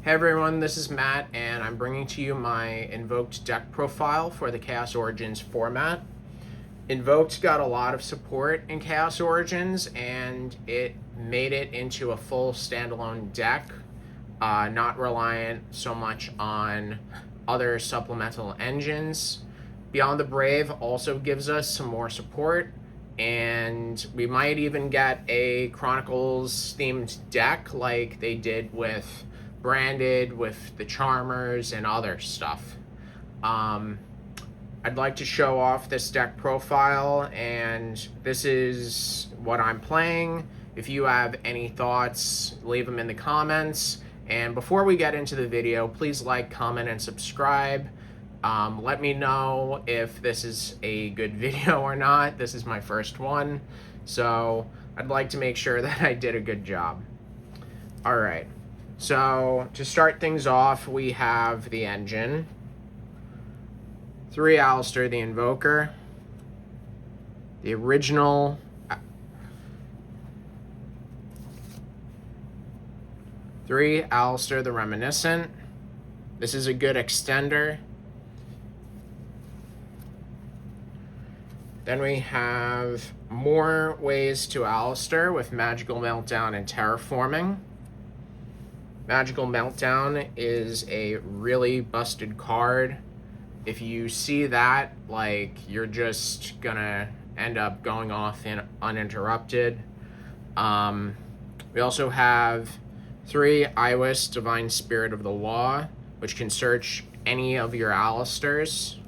Hey everyone, this is Matt, and I'm bringing to you my Invoked deck profile for the Chaos Origins format. Invoked got a lot of support in Chaos Origins, and it made it into a full standalone deck, not reliant so much on other supplemental engines. Beyond the Brave also gives us some more support, and we might even get a Chronicles themed deck like they did with Branded, with the Charmers and other stuff. I'd like to show off this deck profile, and this is what I'm playing. If you have any thoughts, leave them in the comments. And before we get into the video, please like, comment, and subscribe. Let me know if this is a good video or not. This is my first one, so I'd like to make sure that I did a good job. All right, so to start things off, we have the engine, 3 Alistair the Invoker, the original, 3 Alistair the Reminiscent. This is a good extender. Then we have more ways to Alistair with Magical Meltdown and Terraforming. Magical Meltdown is a really busted card. If you see that, like, you're just gonna end up going off uninterrupted. We also have 3 Iwis Divine Spirit of the Law, which can search any of your Alistairs.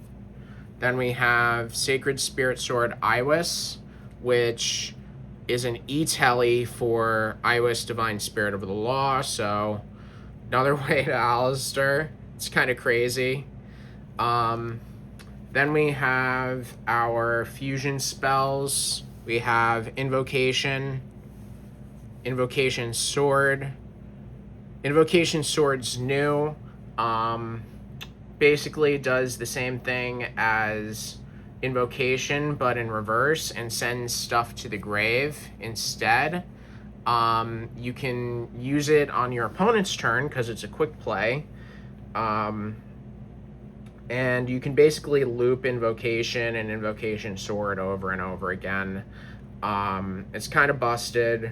Then we have Sacred Spirit Sword Iwis, which is an E-Telly for Iwis Divine Spirit of the Law, so another way to Alistair. It's kind of crazy. Then we have our fusion spells. We have Invocation, Invocation Sword. Invocation Sword's new. Basically does the same thing as Invocation, but in reverse, and sends stuff to the grave instead. You can use it on your opponent's turn because it's a quick play. And you can basically loop Invocation and Invocation Sword over and over again. It's kind of busted.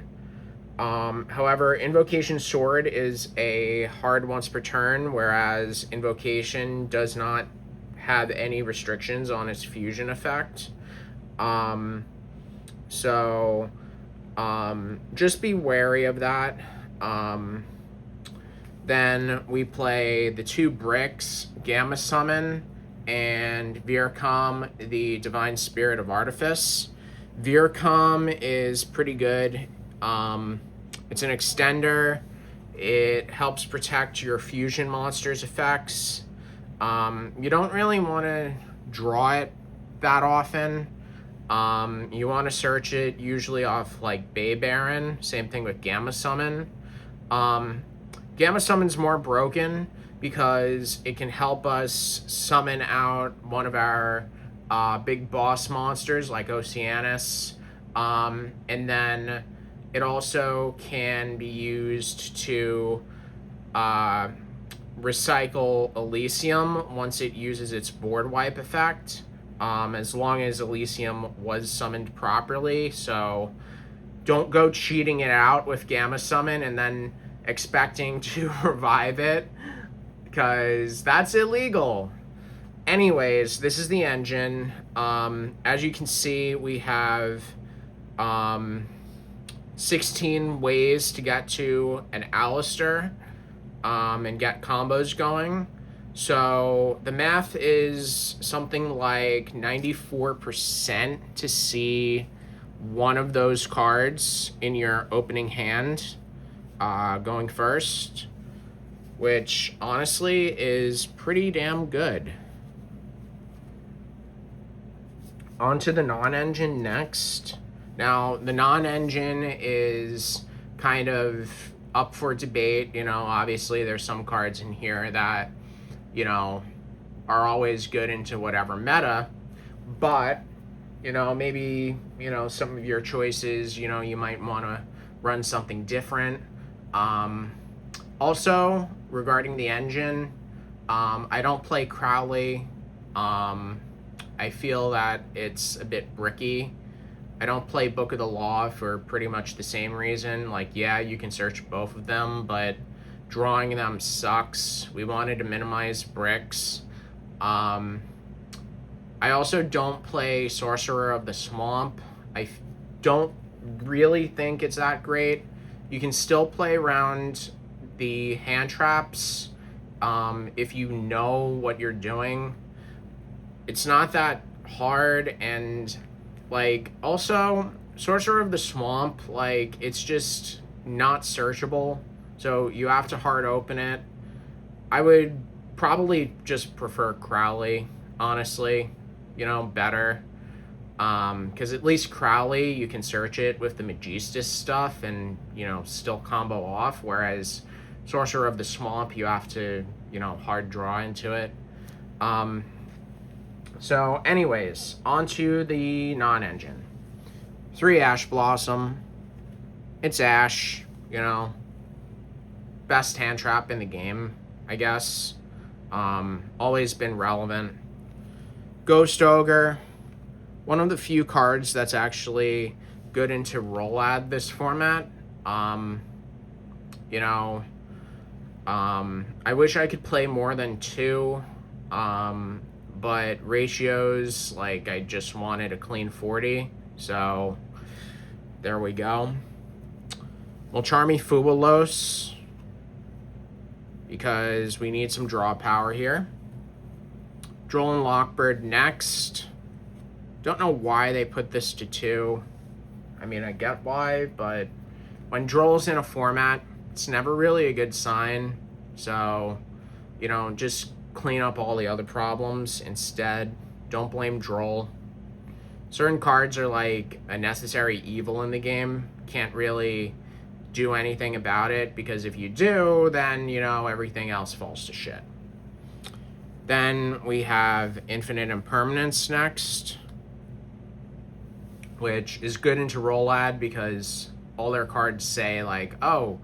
However, Invocation Sword is a hard once per turn, whereas Invocation does not have any restrictions on its fusion effect. Just be wary of that. Then we play the 2 bricks, Gamma Summon, and Vircom, the Divine Spirit of Artifice. Vircom is pretty good. It's an extender. It helps protect your fusion monsters' effects. You don't really want to draw it that often. You want to search it usually off like Bay Baron. Same thing with Gamma Summon. Gamma Summon's more broken because it can help us summon out one of our big boss monsters like Oceanus. And then it also can be used to recycle Elysium once it uses its board wipe effect, as long as Elysium was summoned properly. So don't go cheating it out with Gamma Summon and then expecting to revive it, because that's illegal. Anyways, this is the engine. As you can see, we have 16 ways to get to an Alistair and get combos going. So the math is something like 94% to see one of those cards in your opening hand going first, which honestly is pretty damn good. On to the non-engine next. Now, the non-engine is kind of up for debate. You know, obviously there's some cards in here that, you know, are always good into whatever meta, but, you know, maybe, you know, some of your choices, you know, you might want to run something different. Also, regarding the engine, I don't play Crowley. I feel that it's a bit bricky. I don't play Book of the Law for pretty much the same reason. Like, yeah, you can search both of them, but drawing them sucks. We wanted to minimize bricks. I also don't play Sorcerer of the Swamp. I don't really think it's that great. You can still play around the hand traps if you know what you're doing. It's not that hard, and like, also Sorcerer of the Swamp, like, it's just not searchable, so you have to hard open it. I would probably just prefer Crowley, honestly, better. Because at least Crowley, you can search it with the Magistus stuff and, still combo off, whereas Sorcerer of the Swamp, you have to, hard draw into it. So anyways, onto the non-engine. 3 Ash Blossom. It's Ash, best hand trap in the game, I guess. Always been relevant. Ghost Ogre. One of the few cards that's actually good into Roll-Ad this format. I wish I could play more than 2, but ratios, like, I just wanted a clean 40, so there we go. Mulcharmy Fubulos, because we need some draw power here. Droll and Lockbird next. Don't know why they put this to 2. I mean, I get why, but when Droll's in a format, it's never really a good sign. So, just clean up all the other problems instead. Don't blame Droll. Certain cards are like a necessary evil in the game. Can't really do anything about it, because if you do, then, everything else falls to shit. Then we have Infinite Impermanence next, which is good into Roll-Ad because all their cards say, like, oh,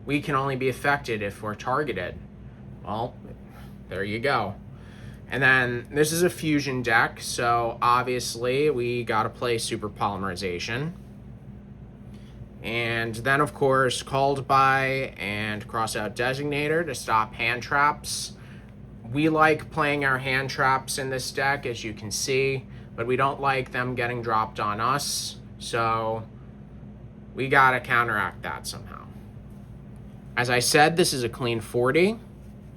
we can only be affected if we're targeted. Well, there you go. And then this is a fusion deck, so obviously we gotta play Super Polymerization. And then, of course, Called By and Cross Out Designator to stop hand traps. We like playing our hand traps in this deck, as you can see, but we don't like them getting dropped on us, so we gotta counteract that somehow. As I said, this is a clean 40,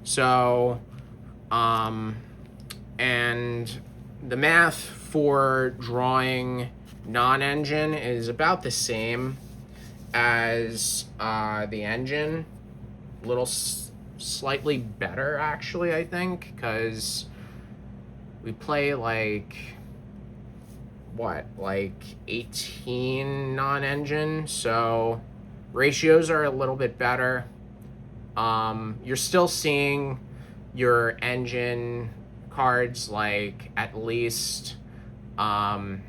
so, and the math for drawing non-engine is about the same as the engine. A little slightly better, actually, I think, because we play like 18 non-engine, so ratios are a little bit better. You're still seeing your engine cards like at least 94%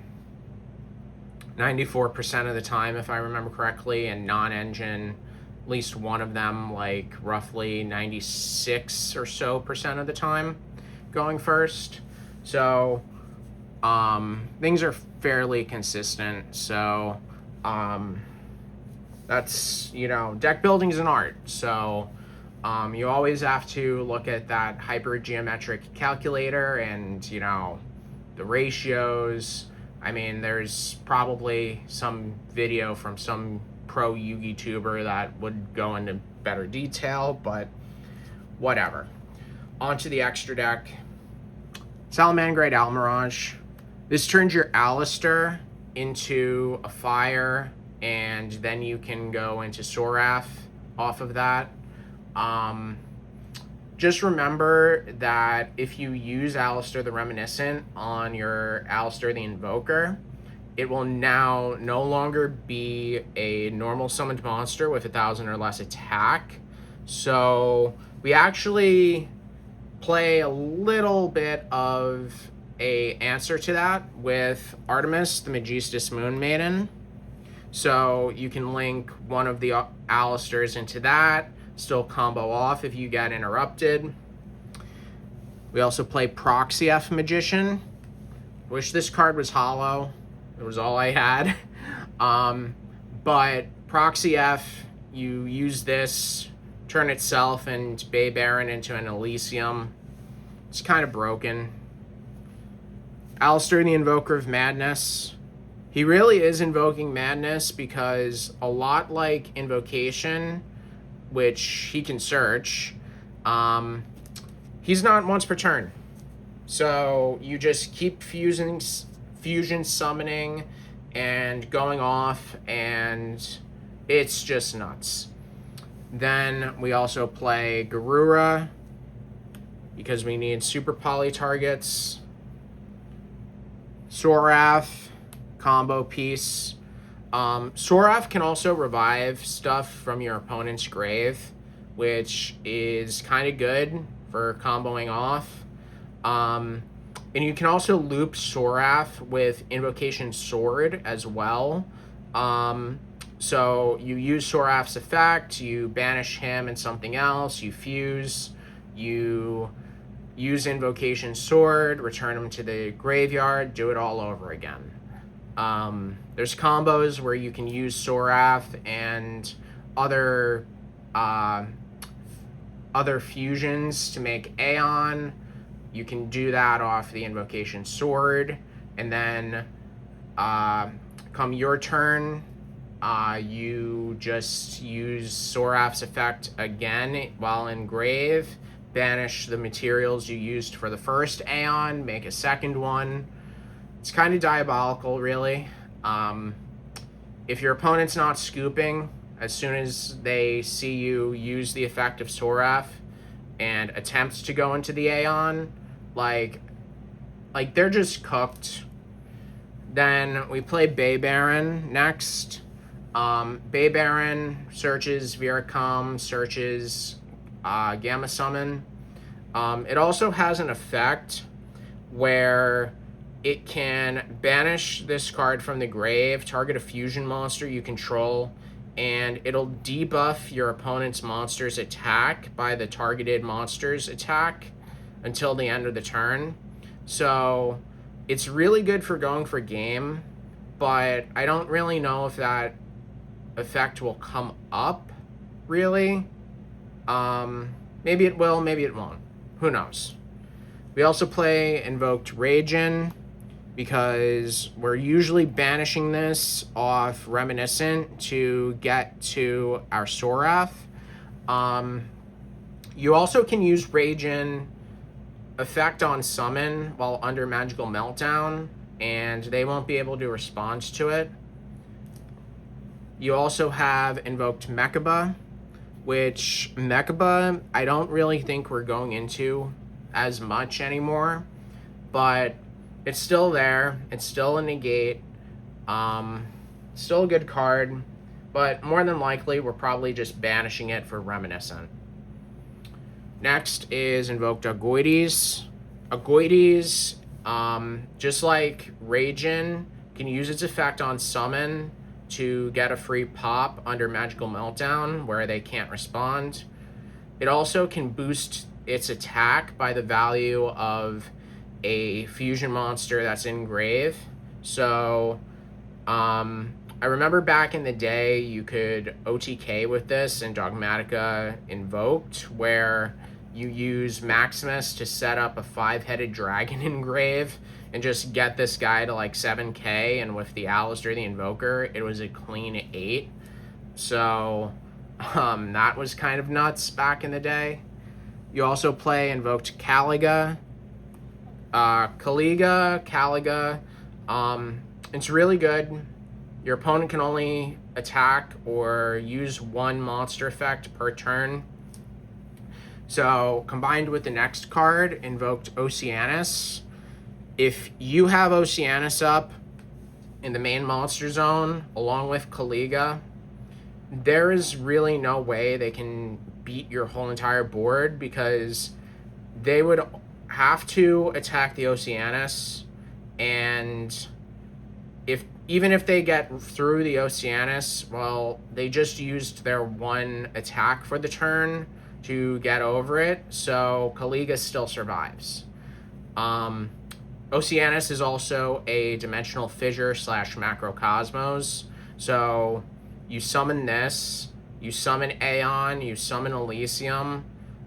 of the time, if I remember correctly, and non-engine, at least one of them, like roughly 96 or so percent of the time going first. So things are fairly consistent. So that's, deck building is an art. So you always have to look at that hypergeometric calculator and, the ratios. I mean, there's probably some video from some pro Yugi tuber that would go into better detail, but whatever. Onto the extra deck. Salamangreat Almirage. This turns your Alistair into a fire, and then you can go into Sorath off of that. Just remember that if you use Alistair the Reminiscent on your Alistair the Invoker, it will now no longer be a normal summoned monster with 1,000 or less attack. So we actually play a little bit of a answer to that with Artemis, the Magistus Moon Maiden. So you can link one of the Alistairs into that, still combo off if you get interrupted. We also play Proxy F Magician. Wish this card was hollow. It was all I had. But Proxy F, you use this, turn itself and Bay Baron into an Elysium. It's kind of broken. Alistair, the Invoker of Madness. He really is invoking madness because a lot like Invocation, which he can search, he's not once per turn. So you just keep fusion summoning and going off, and it's just nuts. Then we also play Garura because we need super poly targets. Sorath, combo piece. Sorath can also revive stuff from your opponent's grave, which is kind of good for comboing off. And you can also loop Sorath with Invocation Sword as well. So you use Sorath's effect, you banish him and something else, you fuse, you use Invocation Sword, return him to the graveyard, do it all over again. There's combos where you can use Sorath and other fusions to make Aeon. You can do that off the Invocation Sword, and then come your turn, you just use Sorath's effect again while in grave, banish the materials you used for the first Aeon, make a second one. It's kind of diabolical, really. If your opponent's not scooping, as soon as they see you use the effect of Sorath and attempt to go into the Aeon, like they're just cooked. Then we play Bay Baron next. Bay Baron searches Viracom, searches Gamma Summon. It also has an effect where it can banish this card from the grave, target a fusion monster you control, and it'll debuff your opponent's monster's attack by the targeted monster's attack until the end of the turn. So it's really good for going for game, but I don't really know if that effect will come up, really. Maybe it will, maybe it won't. Who knows? We also play Invoked Ragin because we're usually banishing this off Reminiscent to get to our Sorath. You also can use Ragin effect on summon while under Magical Meltdown, and they won't be able to respond to it. You also have Invoked Mechaba, which Mechaba I don't really think we're going into as much anymore, but it's still there. It's still a negate. Still a good card, but more than likely we're probably just banishing it for Reminiscent. Next is Invoked Agoides. Agoides, just like Ragin, can use its effect on summon to get a free pop under Magical Meltdown where they can't respond. It also can boost its attack by the value of a fusion monster that's in grave. So I remember back in the day you could OTK with this in Dogmatica Invoked, where you use Maximus to set up a 5-headed dragon in grave and just get this guy to like 7k, and with the Alistair the Invoker it was a clean 8. So that was kind of nuts back in the day. You also play Invoked Caliga. Caliga, it's really good. Your opponent can only attack or use one monster effect per turn. So combined with the next card, Invoked Oceanus, if you have Oceanus up in the main monster zone along with Caliga, there is really no way they can beat your whole entire board, because they would have to attack the Oceanus, and if even if they get through the Oceanus, well, they just used their one attack for the turn to get over it, so Caliga still survives. Oceanus is also a dimensional fissure / macrocosmos, so you summon this, you summon Aeon, you summon Elysium,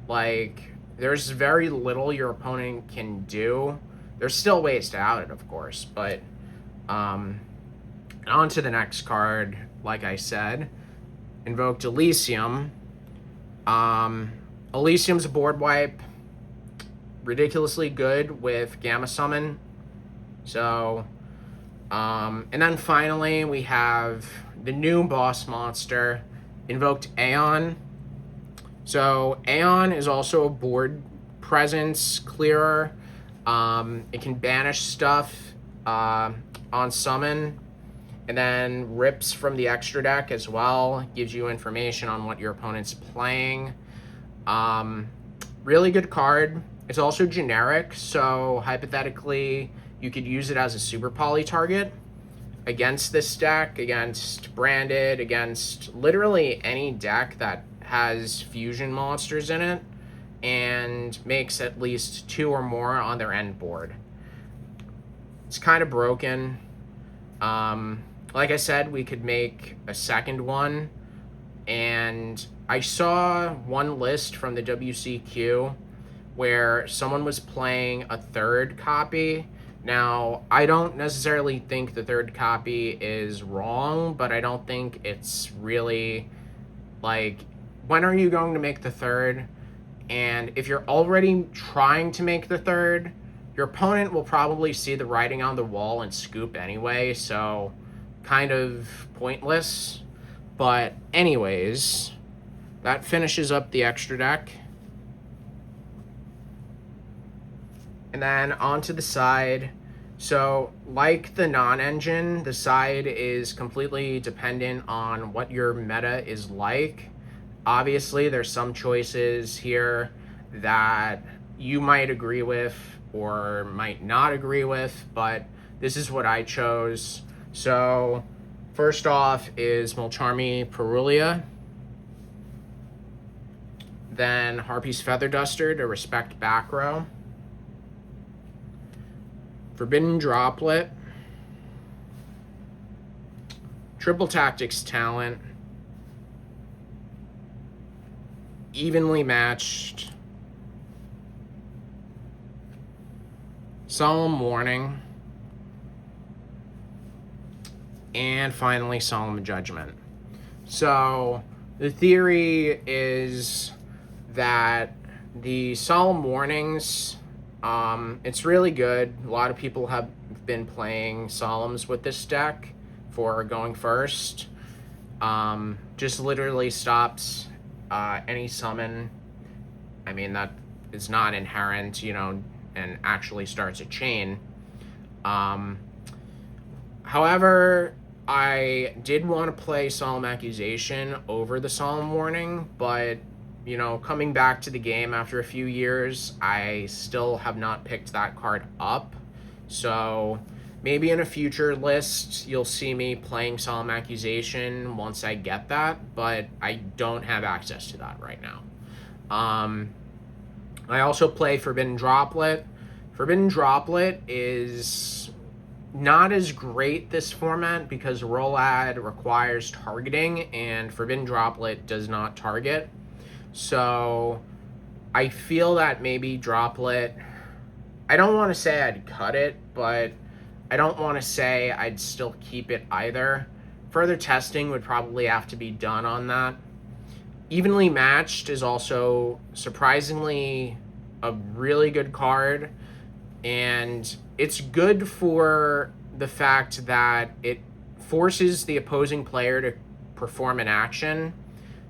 like, there's very little your opponent can do. There's still ways to out it, of course, but on to the next card, like I said, Invoked Elysium. Elysium's a board wipe, ridiculously good with Gamma Summon. So, and then finally we have the new boss monster, Invoked Aeon. So Aeon is also a board presence clearer. It can banish stuff on summon, and then rips from the extra deck as well. Gives you information on what your opponent's playing. Really good card. It's also generic, so hypothetically you could use it as a super poly target against this deck, against Branded, against literally any deck that has fusion monsters in it, and makes at least 2 or more on their end board. It's kind of broken. Like I said, we could make a second one, and I saw one list from the WCQ where someone was playing a third copy. Now, I don't necessarily think the third copy is wrong, but I don't think it's really, like, when are you going to make the third? And if you're already trying to make the third, your opponent will probably see the writing on the wall and scoop anyway, so kind of pointless. But anyways, that finishes up the extra deck. And then onto the side. So like the non-engine, the side is completely dependent on what your meta is like. Obviously, there's some choices here that you might agree with or might not agree with, but this is what I chose. So first off is Mulcharmy Perulia, then Harpy's Feather Duster to respect back row, Forbidden Droplet, Triple Tactics Talent, Evenly Matched, Solemn Warning, and finally Solemn Judgment. So the theory is that the Solemn Warnings, it's really good. A lot of people have been playing Solemns with this deck for going first. Just literally stops any summon. I mean, that is not inherent, you know, and actually starts a chain. However, I did want to play Solemn Accusation over the Solemn Warning, but, you know, coming back to the game after a few years, I still have not picked that card up. So maybe in a future list, you'll see me playing Solemn Accusation once I get that, but I don't have access to that right now. I also play Forbidden Droplet. Forbidden Droplet is not as great this format because Roll-Ad requires targeting and Forbidden Droplet does not target. So I feel that maybe Droplet, I don't want to say I'd cut it, but I don't want to say I'd still keep it either. Further testing would probably have to be done on that. Evenly Matched is also surprisingly a really good card, and it's good for the fact that it forces the opposing player to perform an action.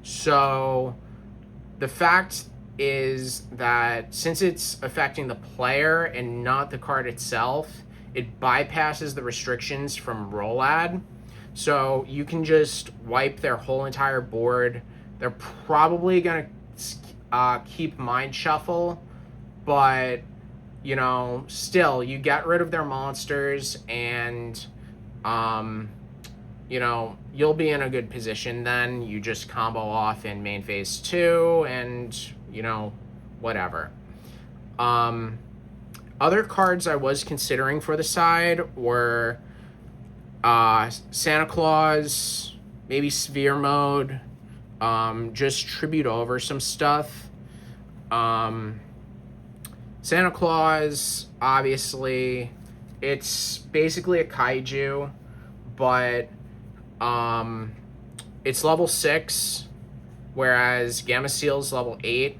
So the fact is that since it's affecting the player and not the card itself, it bypasses the restrictions from Roll-Ad. So you can just wipe their whole entire board. They're probably going to keep Mind Shuffle, but, you know, still, you get rid of their monsters, and You know, you'll be in a good position then. You just combo off in main phase 2 and, you know, whatever. Other cards I was considering for the side were Santa Claus, maybe Sphere Mode, just tribute over some stuff. Santa Claus, obviously, it's basically a kaiju, but it's level 6, whereas Gamma Seal's level 8.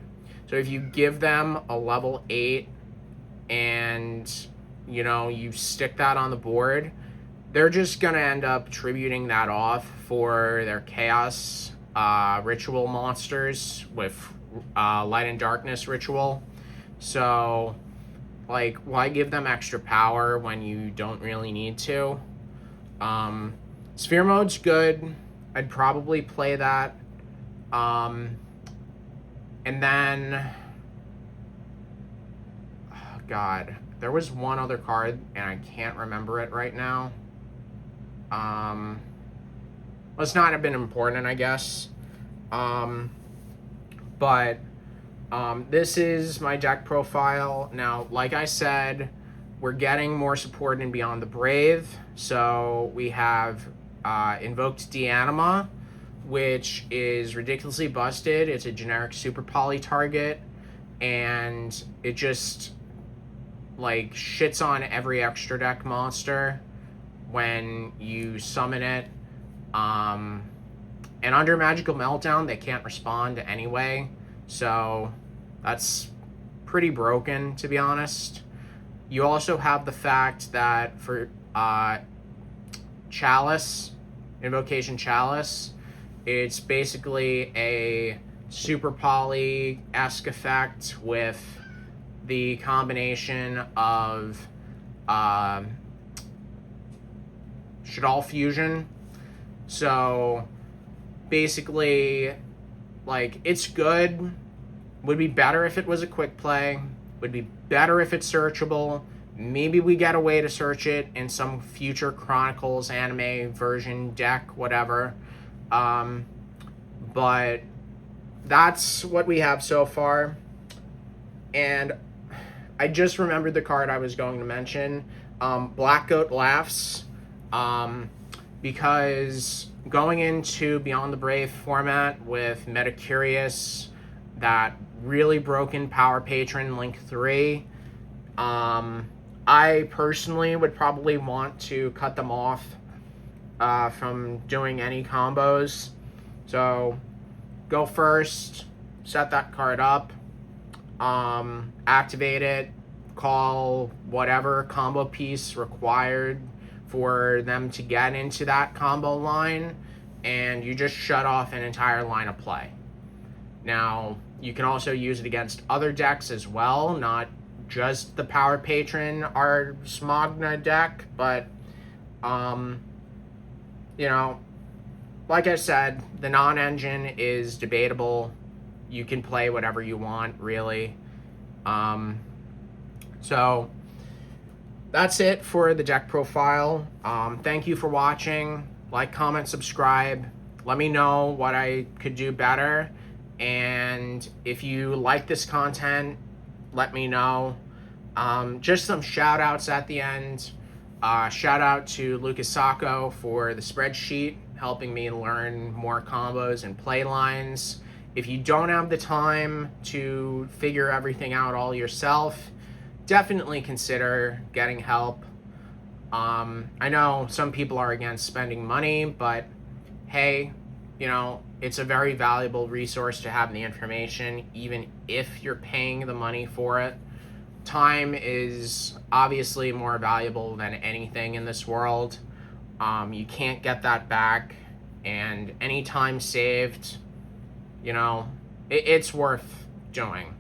So if you give them a level 8 and, you know, you stick that on the board, they're just going to end up tributing that off for their Chaos ritual monsters with Light and Darkness ritual. So, like, why give them extra power when you don't really need to? Sphere Mode's good. I'd probably play that. And then, oh God, there was one other card, and I can't remember it right now. Must not have been important, I guess. But this is my deck profile. Now, like I said, we're getting more support in Beyond the Brave. So we have Invoked Deanima, which is ridiculously busted. It's a generic super poly target, and it just like shits on every extra deck monster when you summon it. And under Magical Meltdown, they can't respond anyway. So that's pretty broken, to be honest. You also have the fact that for Chalice, Invocation Chalice, it's basically a super poly-esque effect with the combination of Shadal Fusion. So basically, like, it's good. Would be better if it was a quick play. Would be better if it's searchable. Maybe we get a way to search it in some future Chronicles anime version deck, whatever. But that's what we have so far. And I just remembered the card I was going to mention. Black Goat Laughs. Because going into Beyond the Brave format with Metacurious, that really broken Power Patron Link 3, I personally would probably want to cut them off from doing any combos. So go first, set that card up, activate it, call whatever combo piece required for them to get into that combo line, and you just shut off an entire line of play. Now, you can also use it against other decks as well, not just the Power Patron Ars Magna deck, but, you know, like I said, the non-engine is debatable. You can play whatever you want, really. So that's it for the deck profile. Thank you for watching. Like, comment, subscribe. Let me know what I could do better. And if you like this content, let me know. Just some shout outs at the end. Shout out to Lucas Sacco for the spreadsheet, helping me learn more combos and play lines. If you don't have the time to figure everything out all yourself, definitely consider getting help. I know some people are against spending money, but hey, you know, it's a very valuable resource to have the information, even if you're paying the money for it. Time is obviously more valuable than anything in this world. You can't get that back, and any time saved, you know, it's worth doing.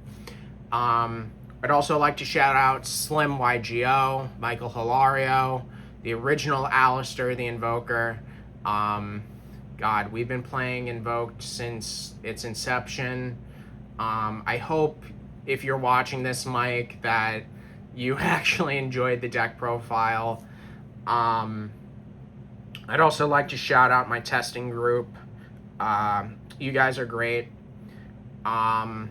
I'd also like to shout out Slim YGO, Michael Hilario, the original Alistair the Invoker. God, we've been playing Invoked since its inception. I hope, if you're watching this, Mike, that you actually enjoyed the deck profile. I'd also like to shout out my testing group. You guys are great. And,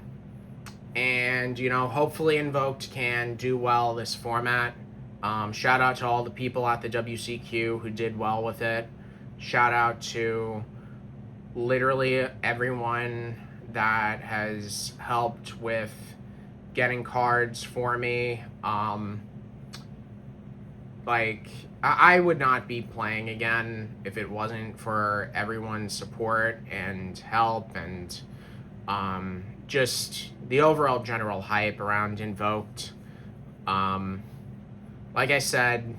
you know, hopefully Invoked can do well this format. Shout out to all the people at the WCQ who did well with it. Shout out to literally everyone that has helped with getting cards for me. Like, I would not be playing again if it wasn't for everyone's support and help and just the overall general hype around Invoked. Like I said,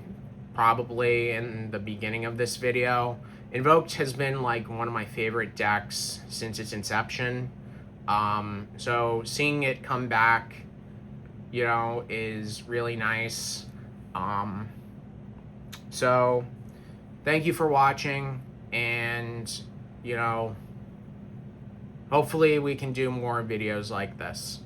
probably in the beginning of this video, Invoked has been like one of my favorite decks since its inception. So seeing it come back, you know, is really nice. So thank you for watching, and, you know, hopefully we can do more videos like this.